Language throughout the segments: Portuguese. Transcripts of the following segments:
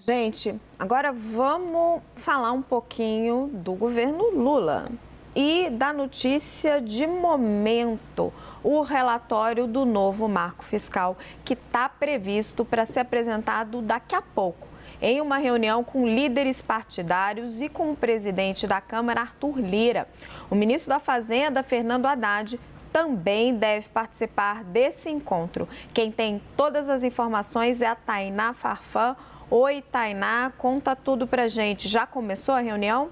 Gente, agora vamos falar um pouquinho do governo Lula e da notícia de momento, o relatório do novo marco fiscal que está previsto para ser apresentado daqui a pouco, em uma reunião com líderes partidários e com o presidente da Câmara, Arthur Lira. O ministro da Fazenda, Fernando Haddad, também deve participar desse encontro. Quem tem todas as informações é a Tainá Farfã. Oi, Tainá, conta tudo pra gente. Já começou a reunião?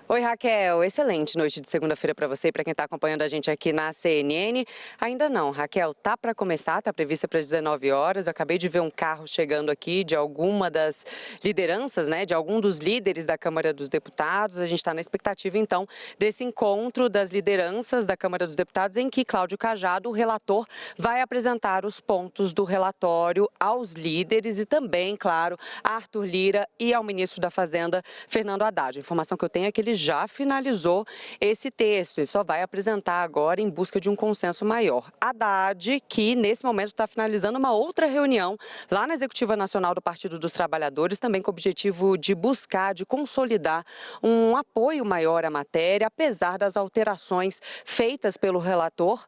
Oi, Raquel. Excelente noite de segunda-feira para você e para quem está acompanhando a gente aqui na CNN. Ainda não, Raquel, tá para começar, tá prevista para as 19 horas. Eu acabei de ver um carro chegando aqui de alguma das lideranças, né, de algum dos líderes da Câmara dos Deputados. A gente está na expectativa, então, desse encontro das lideranças da Câmara dos Deputados, em que Cláudio Cajado, o relator, vai apresentar os pontos do relatório aos líderes e também, claro, a Arthur Lira e ao ministro da Fazenda, Fernando Haddad. A informação que eu tenho é que ele já finalizou esse texto e só vai apresentar agora em busca de um consenso maior. Haddad, que nesse momento está finalizando uma outra reunião lá na Executiva Nacional do Partido dos Trabalhadores, também com o objetivo de buscar, de consolidar um apoio maior à matéria, apesar das alterações feitas pelo relator,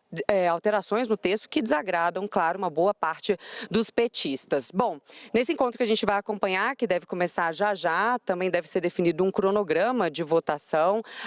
alterações no texto que desagradam, claro, uma boa parte dos petistas. Bom, nesse encontro que a gente vai acompanhar, que deve começar já já, também deve ser definido um cronograma de votação,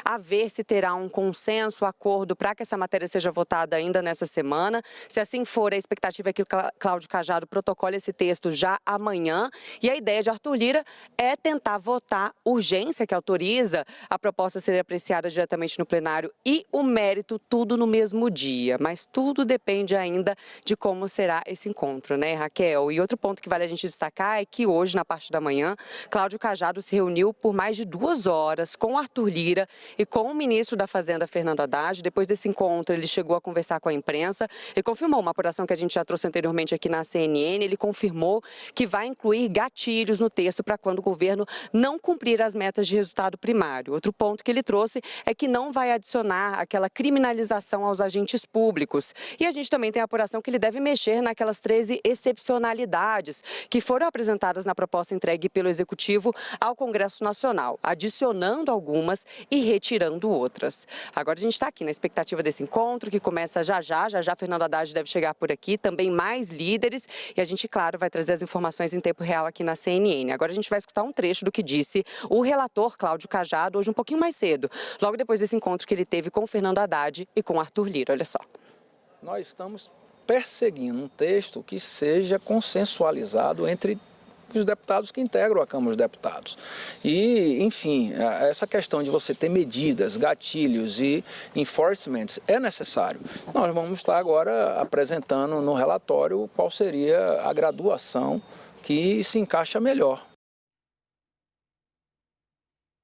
a ver se terá um consenso, acordo para que essa matéria seja votada ainda nessa semana. Se assim for, a expectativa é que o Cláudio Cajado protocole esse texto já amanhã. E a ideia de Arthur Lira é tentar votar urgência, que autoriza a proposta ser apreciada diretamente no plenário e o mérito tudo no mesmo dia. Mas tudo depende ainda de como será esse encontro, né, Raquel? E outro ponto que vale a gente destacar é que hoje, na parte da manhã, Cláudio Cajado se reuniu por mais de 2 horas com Arthur Lira e com o ministro da Fazenda, Fernando Haddad. Depois desse encontro, ele chegou a conversar com a imprensa e confirmou uma apuração que a gente já trouxe anteriormente aqui na CNN. Ele confirmou que vai incluir gatilhos no texto para quando o governo não cumprir as metas de resultado primário. Outro ponto que ele trouxe é que não vai adicionar aquela criminalização aos agentes públicos. E a gente também tem a apuração que ele deve mexer naquelas 13 excepcionalidades que foram apresentadas na proposta entregue pelo Executivo ao Congresso Nacional, adicionando algumas e retirando outras. Agora a gente está aqui na expectativa desse encontro que começa já já. Fernando Haddad deve chegar por aqui, também mais líderes e a gente, claro, vai trazer as informações em tempo real aqui na CNN. Agora a gente vai escutar um trecho do que disse o relator Cláudio Cajado hoje um pouquinho mais cedo, logo depois desse encontro que ele teve com Fernando Haddad e com Arthur Lira. Olha só. Nós estamos perseguindo um texto que seja consensualizado entre os deputados que integram a Câmara dos Deputados. E, enfim, essa questão de você ter medidas, gatilhos e enforcements é necessário. Nós vamos estar agora apresentando no relatório qual seria a graduação que se encaixa melhor.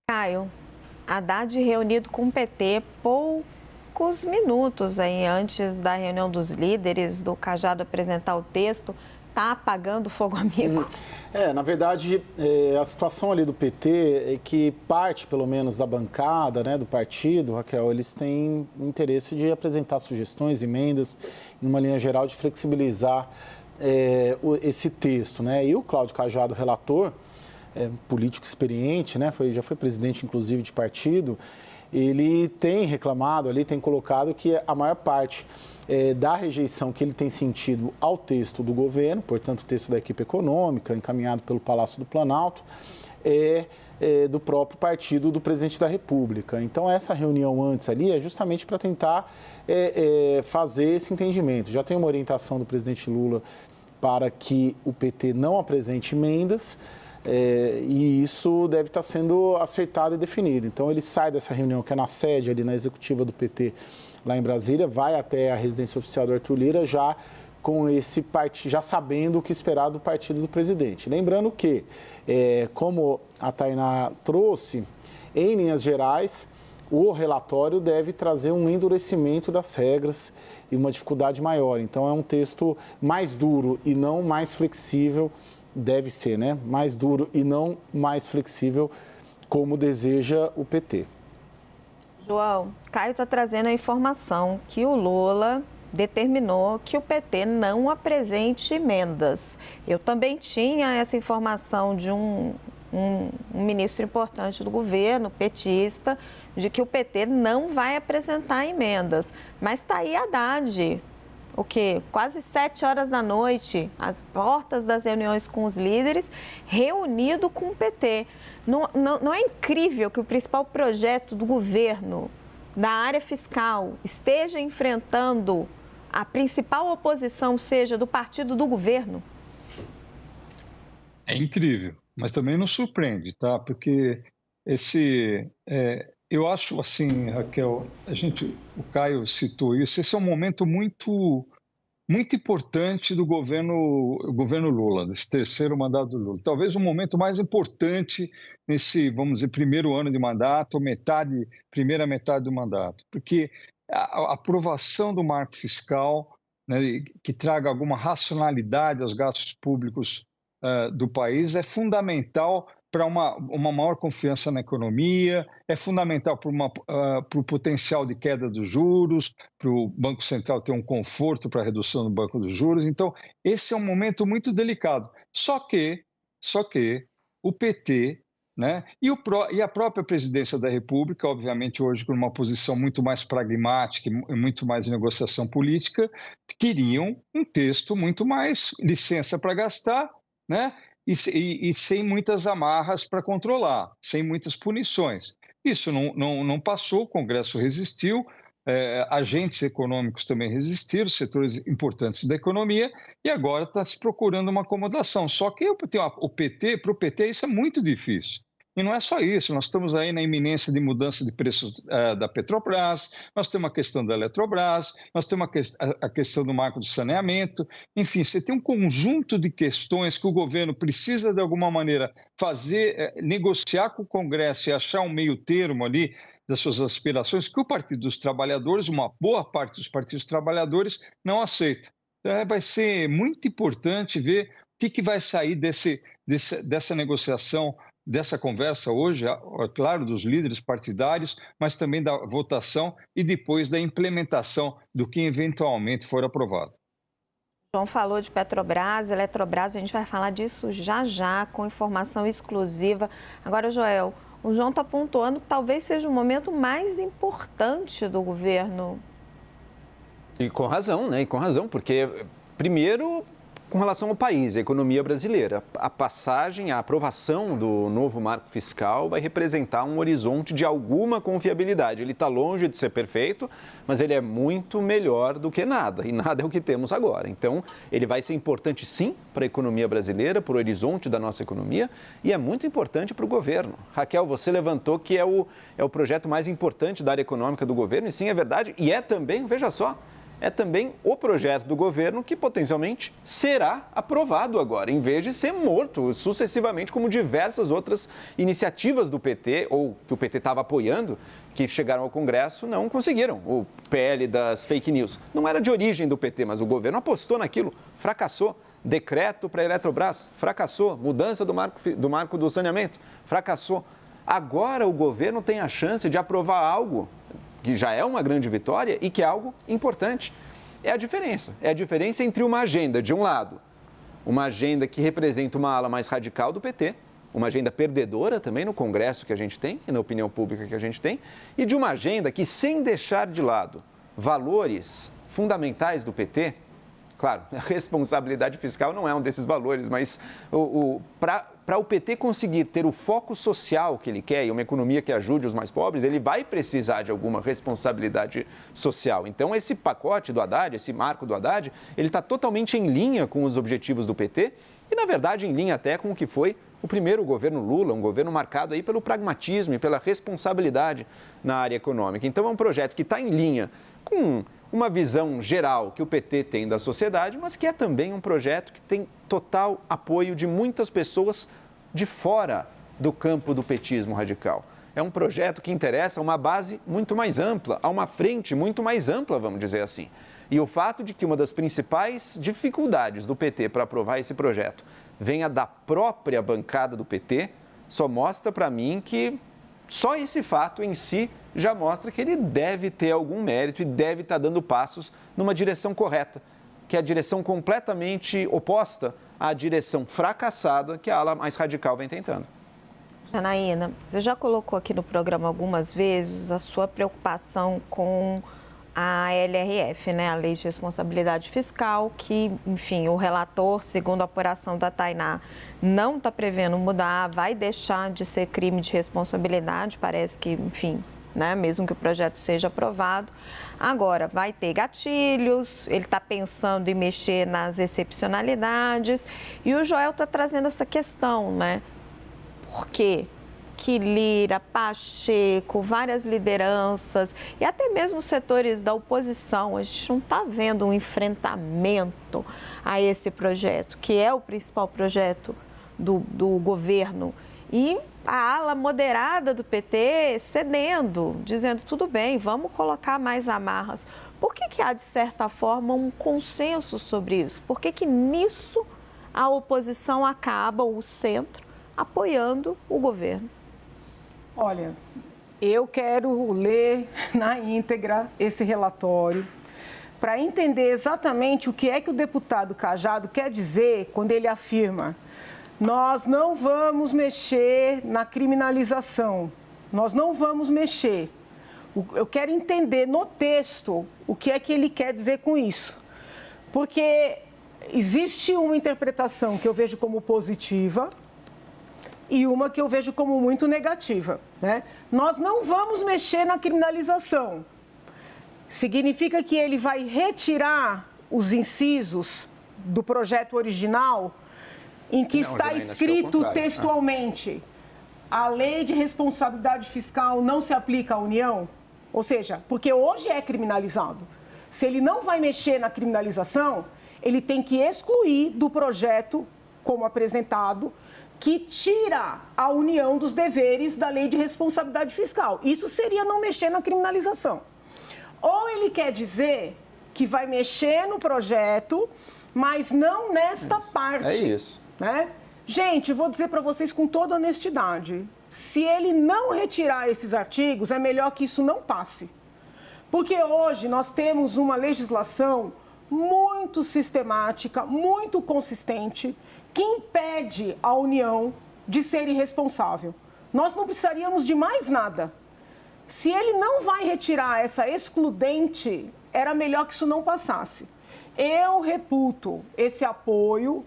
Caio, Haddad reunido com o PT poucos minutos aí antes da reunião dos líderes, do Cajado apresentar o texto. Está apagando fogo amigo? Na verdade, a situação ali do PT é que parte, pelo menos, da bancada, né, do partido, Raquel, eles têm interesse de apresentar sugestões, emendas, em uma linha geral de flexibilizar esse texto, né? E o Cláudio Cajado, relator, político experiente, né, já foi presidente, inclusive, de partido, ele tem reclamado ali, tem colocado que a maior parte da rejeição que ele tem sentido ao texto do governo, portanto, o texto da equipe econômica, encaminhado pelo Palácio do Planalto, do próprio partido do presidente da República. Então, essa reunião antes ali é justamente para tentar fazer esse entendimento. Já tem uma orientação do presidente Lula para que o PT não apresente emendas, e isso deve estar sendo acertado e definido. Então, ele sai dessa reunião que é na sede, ali na executiva do PT, lá em Brasília, vai até a residência oficial do Arthur Lira já com esse partido, já sabendo o que esperar do partido do presidente. Lembrando que, como a Tainá trouxe, em linhas gerais, o relatório deve trazer um endurecimento das regras e uma dificuldade maior. Então, é um texto mais duro e não mais flexível, deve ser, né? Mais duro e não mais flexível, como deseja o PT. João, Caio está trazendo a informação que o Lula determinou que o PT não apresente emendas. Eu também tinha essa informação de um ministro importante do governo, petista, de que o PT não vai apresentar emendas. Mas está aí Haddad, o quê? Quase 7 horas da noite, às portas das reuniões com os líderes, reunido com o PT. Não é incrível que o principal projeto do governo da área fiscal esteja enfrentando a principal oposição, seja do partido do governo? É incrível, mas também não surpreende, tá? Porque eu acho assim, Raquel, o Caio citou isso, esse é um momento muito importante do governo Lula, desse terceiro mandato do Lula. Talvez o momento mais importante nesse, vamos dizer, primeiro ano de mandato, primeira metade do mandato, porque a aprovação do marco fiscal, né, que traga alguma racionalidade aos gastos públicos do país é fundamental para uma maior confiança na economia, é fundamental para o potencial de queda dos juros, para o Banco Central ter um conforto para a redução do banco dos juros. Então, esse é um momento muito delicado. Só que o PT, né, e a própria presidência da República, obviamente hoje com uma posição muito mais pragmática e muito mais de negociação política, queriam um texto muito mais licença para gastar, né? E sem muitas amarras para controlar, sem muitas punições. Isso não passou, o Congresso resistiu, agentes econômicos também resistiram, setores importantes da economia, e agora está se procurando uma acomodação. Só que para o PT isso é muito difícil. E não é só isso, nós estamos aí na iminência de mudança de preços da Petrobras, nós temos a questão da Eletrobras, nós temos a questão do marco do saneamento, enfim, você tem um conjunto de questões que o governo precisa, de alguma maneira, negociar com o Congresso e achar um meio termo ali das suas aspirações, que o Partido dos Trabalhadores, uma boa parte dos partidos trabalhadores, não aceita. Então, vai ser muito importante ver o que vai sair dessa negociação, dessa conversa hoje, é claro, dos líderes partidários, mas também da votação e depois da implementação do que eventualmente for aprovado. O João falou de Petrobras, Eletrobras, a gente vai falar disso já, com informação exclusiva. Agora, Joel, o João está pontuando que talvez seja o momento mais importante do governo. E com razão, né? E com razão, porque, primeiro, com relação ao país, a economia brasileira, a aprovação do novo marco fiscal vai representar um horizonte de alguma confiabilidade. Ele está longe de ser perfeito, mas ele é muito melhor do que nada, e nada é o que temos agora. Então, ele vai ser importante sim para a economia brasileira, para o horizonte da nossa economia, e é muito importante para o governo. Raquel, você levantou que é o projeto mais importante da área econômica do governo, e sim, é verdade, e é também, veja só, é também o projeto do governo que potencialmente será aprovado agora, em vez de ser morto sucessivamente, como diversas outras iniciativas do PT, ou que o PT estava apoiando, que chegaram ao Congresso, não conseguiram. O PL das fake news não era de origem do PT, mas o governo apostou naquilo, fracassou. Decreto para a Eletrobras, fracassou. Mudança do marco do saneamento, fracassou. Agora o governo tem a chance de aprovar algo que já é uma grande vitória e que é algo importante. É a diferença entre uma agenda, de um lado, uma agenda que representa uma ala mais radical do PT, uma agenda perdedora também no Congresso que a gente tem e na opinião pública que a gente tem, e de uma agenda que, sem deixar de lado valores fundamentais do PT, claro, a responsabilidade fiscal não é um desses valores, mas para o PT conseguir ter o foco social que ele quer e uma economia que ajude os mais pobres, ele vai precisar de alguma responsabilidade social. Então, esse pacote do Haddad, esse marco do Haddad, ele está totalmente em linha com os objetivos do PT e, na verdade, em linha até com o que foi o primeiro governo Lula, um governo marcado aí pelo pragmatismo e pela responsabilidade na área econômica. Então, é um projeto que está em linha com uma visão geral que o PT tem da sociedade, mas que é também um projeto que tem total apoio de muitas pessoas de fora do campo do petismo radical. É um projeto que interessa a uma base muito mais ampla, a uma frente muito mais ampla, vamos dizer assim. E o fato de que uma das principais dificuldades do PT para aprovar esse projeto venha da própria bancada do PT, só mostra para mim que só esse fato em si já mostra que ele deve ter algum mérito e deve estar dando passos numa direção correta, que é a direção completamente oposta à direção fracassada que a ala mais radical vem tentando. Janaína, você já colocou aqui no programa algumas vezes a sua preocupação com a LRF, né, a Lei de Responsabilidade Fiscal, que, enfim, o relator, segundo a apuração da Tainá, não está prevendo mudar, vai deixar de ser crime de responsabilidade, parece que, enfim, né, mesmo que o projeto seja aprovado. Agora, vai ter gatilhos, ele está pensando em mexer nas excepcionalidades e o Joel está trazendo essa questão, né? Por quê? Que Lira, Pacheco, várias lideranças e até mesmo setores da oposição, a gente não está vendo um enfrentamento a esse projeto, que é o principal projeto do governo. E a ala moderada do PT cedendo, dizendo tudo bem, vamos colocar mais amarras. Por que há, de certa forma, um consenso sobre isso? Por que nisso a oposição acaba, o centro, apoiando o governo? Olha, eu quero ler na íntegra esse relatório para entender exatamente o que é que o deputado Cajado quer dizer quando ele afirma: nós não vamos mexer na criminalização, nós não vamos mexer. Eu quero entender no texto o que é que ele quer dizer com isso, porque existe uma interpretação que eu vejo como positiva e uma que eu vejo como muito negativa, né? Nós não vamos mexer na criminalização. Significa que ele vai retirar os incisos do projeto original em que está escrito textualmente: a lei de responsabilidade fiscal não se aplica à União? Ou seja, porque hoje é criminalizado. Se ele não vai mexer na criminalização, ele tem que excluir do projeto, como apresentado, que tira a União dos deveres da lei de responsabilidade fiscal. Isso seria não mexer na criminalização. Ou ele quer dizer que vai mexer no projeto, mas não nesta parte. É isso. Né? Gente, vou dizer para vocês com toda honestidade, se ele não retirar esses artigos, é melhor que isso não passe. Porque hoje nós temos uma legislação muito sistemática, muito consistente, que impede a União de ser irresponsável. Nós não precisaríamos de mais nada. Se ele não vai retirar essa excludente, era melhor que isso não passasse. Eu reputo esse apoio,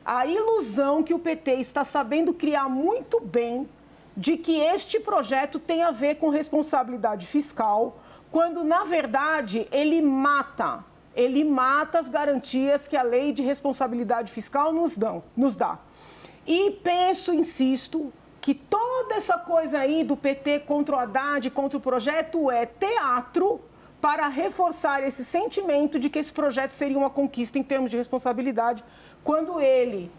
a ilusão que o PT está sabendo criar muito bem de que este projeto tem a ver com responsabilidade fiscal, quando, na verdade, ele mata as garantias que a lei de responsabilidade fiscal nos dá. E penso, insisto, que toda essa coisa aí do PT contra o Haddad, contra o projeto, é teatro para reforçar esse sentimento de que esse projeto seria uma conquista em termos de responsabilidade, quando ele,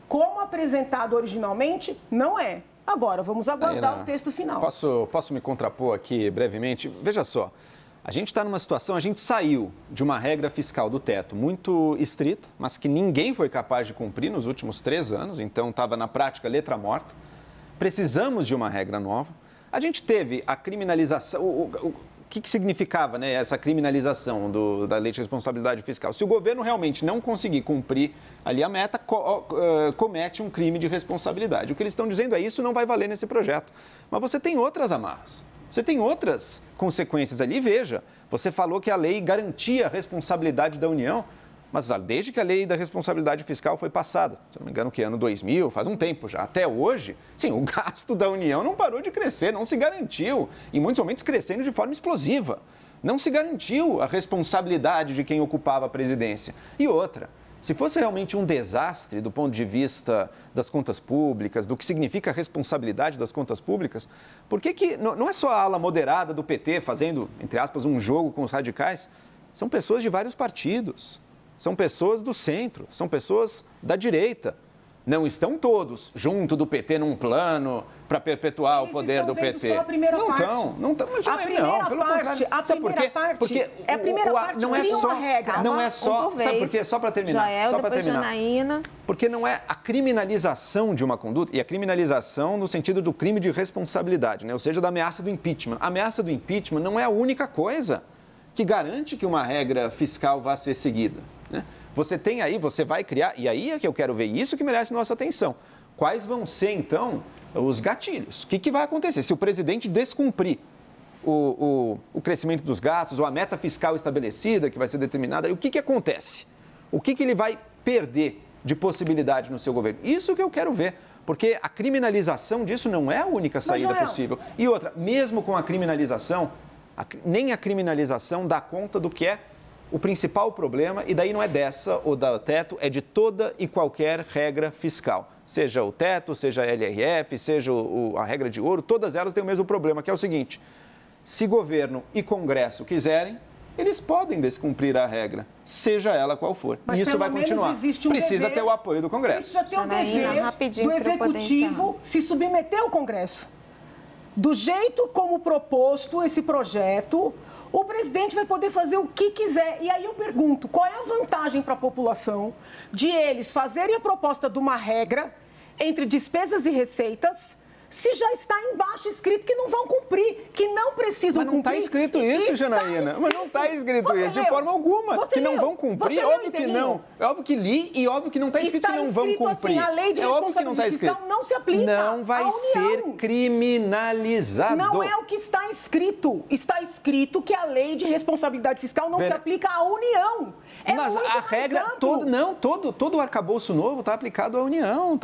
como apresentado originalmente, não é. Agora, vamos aguardar o texto final. Posso me contrapor aqui brevemente? Veja só. A gente está numa situação, a gente saiu de uma regra fiscal do teto muito estrita, mas que ninguém foi capaz de cumprir nos últimos 3 anos, então estava na prática letra morta. Precisamos de uma regra nova. A gente teve a criminalização. O que significava, né, essa criminalização da lei de responsabilidade fiscal? Se o governo realmente não conseguir cumprir ali a meta, comete um crime de responsabilidade. O que eles estão dizendo é: isso não vai valer nesse projeto. Mas você tem outras amarras. Você tem outras consequências ali. Veja, você falou que a lei garantia a responsabilidade da União, mas desde que a lei da responsabilidade fiscal foi passada, se não me engano, que ano 2000, faz um tempo já, até hoje, sim, o gasto da União não parou de crescer, não se garantiu, em muitos momentos crescendo de forma explosiva. Não se garantiu a responsabilidade de quem ocupava a presidência. E outra, se fosse realmente um desastre do ponto de vista das contas públicas, do que significa a responsabilidade das contas públicas, por que não é só a ala moderada do PT fazendo, entre aspas, um jogo com os radicais? São pessoas de vários partidos, são pessoas do centro, são pessoas da direita. Não estão todos junto do PT num plano para perpetuar o poder do PT. Só a primeira parte. Não estão, mas a primeira não, pelo parte, contrário. a Sabe por quê? parte, Porque é a primeira parte não é cria só uma regra. não é só, sabe por quê? Só para terminar, Joel, só para depois terminar. Janaína. Porque não é a criminalização de uma conduta, e a criminalização no sentido do crime de responsabilidade, né? Ou seja, da ameaça do impeachment. A ameaça do impeachment não é a única coisa que garante que uma regra fiscal vá ser seguida, né? Você tem aí, você vai criar, e aí é que eu quero ver, isso que merece nossa atenção. Quais vão ser, então, os gatilhos? O que vai acontecer? Se o presidente descumprir o crescimento dos gastos ou a meta fiscal estabelecida, que vai ser determinada, o que acontece? O que ele vai perder de possibilidade no seu governo? Isso que eu quero ver, porque a criminalização disso não é a única saída possível. E outra, mesmo com a criminalização, nem a criminalização dá conta do que é o principal problema, e daí não é dessa ou da teto, é de toda e qualquer regra fiscal. Seja o teto, seja a LRF, seja a regra de ouro, todas elas têm o mesmo problema, que é o seguinte: se governo e Congresso quiserem, eles podem descumprir a regra, seja ela qual for. Mas e isso vai continuar. Precisa ter o apoio do Congresso. Precisa ter o dever do Executivo se submeter ao Congresso. Do jeito como proposto esse projeto, o presidente vai poder fazer o que quiser. E aí eu pergunto, qual é a vantagem para a população de eles fazerem a proposta de uma regra entre despesas e receitas, se já está embaixo escrito que não vão cumprir, que não precisam cumprir? Mas não está escrito isso, Janaína. Mas não está escrito isso de forma alguma. Que não vão cumprir, óbvio que não. É óbvio que li e óbvio que não está escrito que não vão cumprir. Assim, a lei de responsabilidade fiscal não se aplica. Não vai ser criminalizado. Não é o que está escrito. Está escrito que a lei de responsabilidade fiscal não se aplica à União. É muito a regra, todo o arcabouço novo está aplicado à União.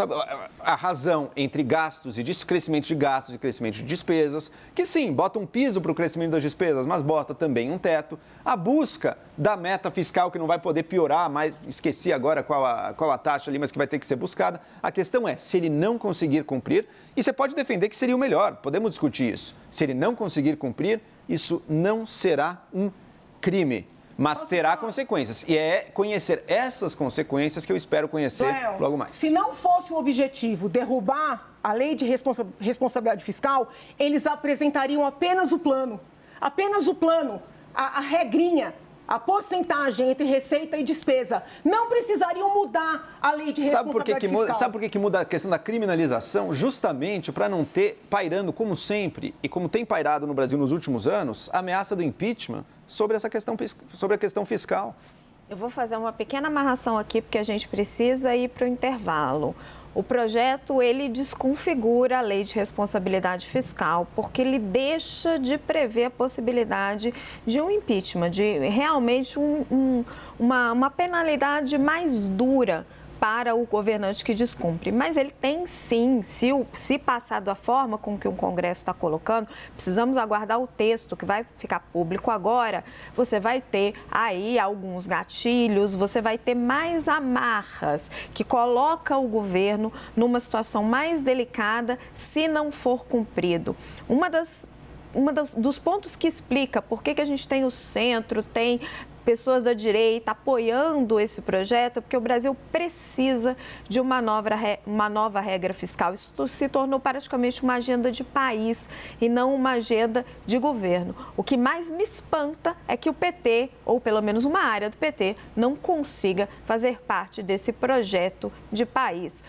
A razão entre gastos e crescimento de gastos e crescimento de despesas, que sim, bota um piso para o crescimento das despesas, mas bota também um teto. A busca da meta fiscal, que não vai poder piorar, mas esqueci agora qual a taxa ali, mas que vai ter que ser buscada. A questão é, se ele não conseguir cumprir, e você pode defender que seria o melhor, podemos discutir isso. Se ele não conseguir cumprir, isso não será um crime, mas terá consequências. E é conhecer essas consequências que eu espero conhecer logo mais. Se não fosse o objetivo derrubar a lei de responsabilidade fiscal, eles apresentariam apenas o plano. Apenas o plano, a regrinha, a porcentagem entre receita e despesa. Não precisariam mudar a lei de responsabilidade fiscal. Sabe por que muda a questão da criminalização? Justamente para não ter pairando, como sempre, e como tem pairado no Brasil nos últimos anos, a ameaça do impeachment sobre a questão fiscal. Eu vou fazer uma pequena amarração aqui, porque a gente precisa ir para o intervalo. O projeto, ele desconfigura a lei de responsabilidade fiscal, porque ele deixa de prever a possibilidade de um impeachment, de realmente uma penalidade mais dura para o governante que descumpre. Mas ele tem sim, se passar da forma com que o Congresso está colocando, precisamos aguardar o texto que vai ficar público agora. Você vai ter aí alguns gatilhos, você vai ter mais amarras que coloca o governo numa situação mais delicada se não for cumprido. Dos pontos que explica por que a gente tem o centro, tem pessoas da direita apoiando esse projeto, porque o Brasil precisa de uma nova regra fiscal. Isso se tornou praticamente uma agenda de país e não uma agenda de governo. O que mais me espanta é que o PT, ou pelo menos uma área do PT, não consiga fazer parte desse projeto de país.